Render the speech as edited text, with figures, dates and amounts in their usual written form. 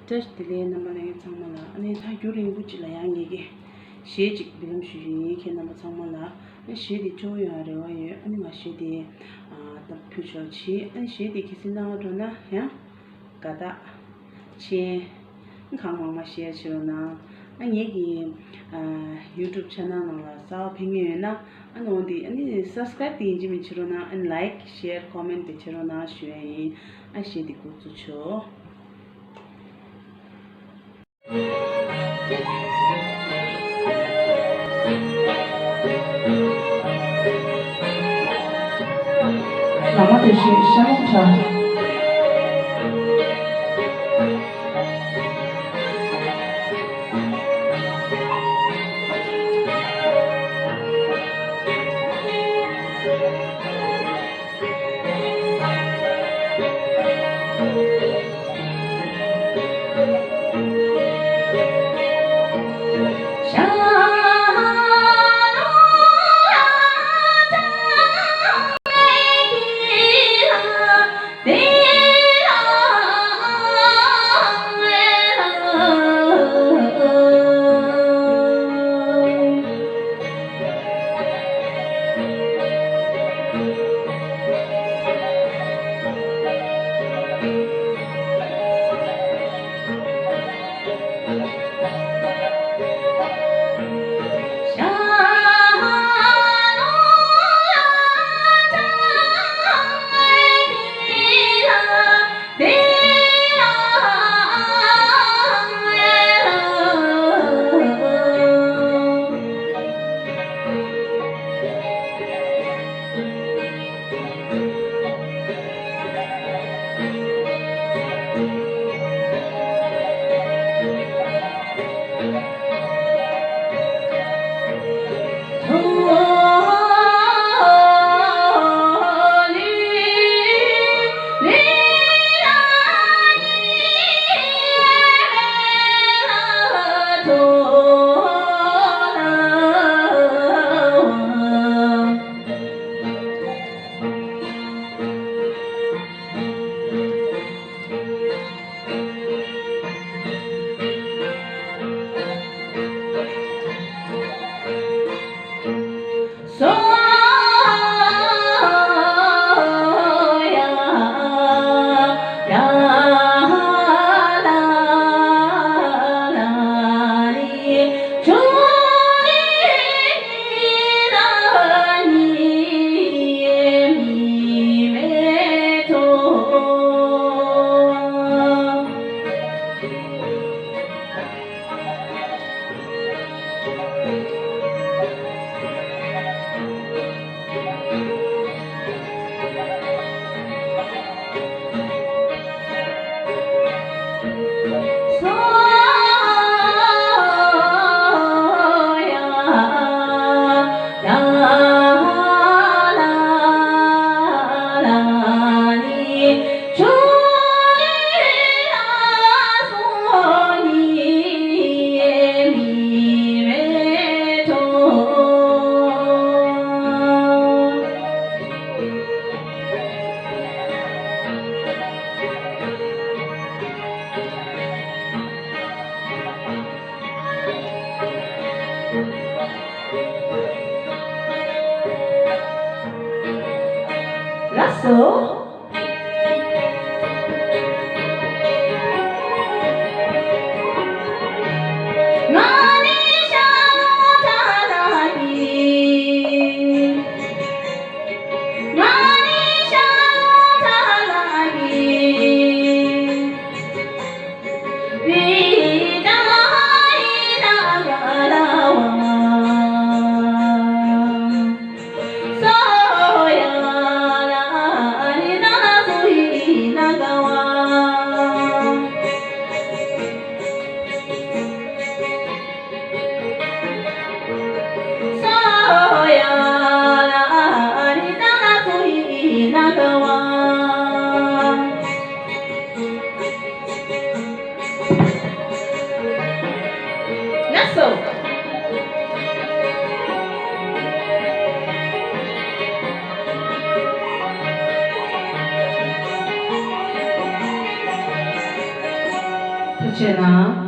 just delay number like Samala, and it's how during which Layangi. She became she can number Samala, and she the joy and she the future chi, and she the kissing out on a yeah. Gada chi Kama share children. And yegi YouTube channel sa pingena and on the and subscribe the Jimmy Chirona and like, share, comment the Chirona share I share the good to show. NANGMA TOESHEY Lasso. shena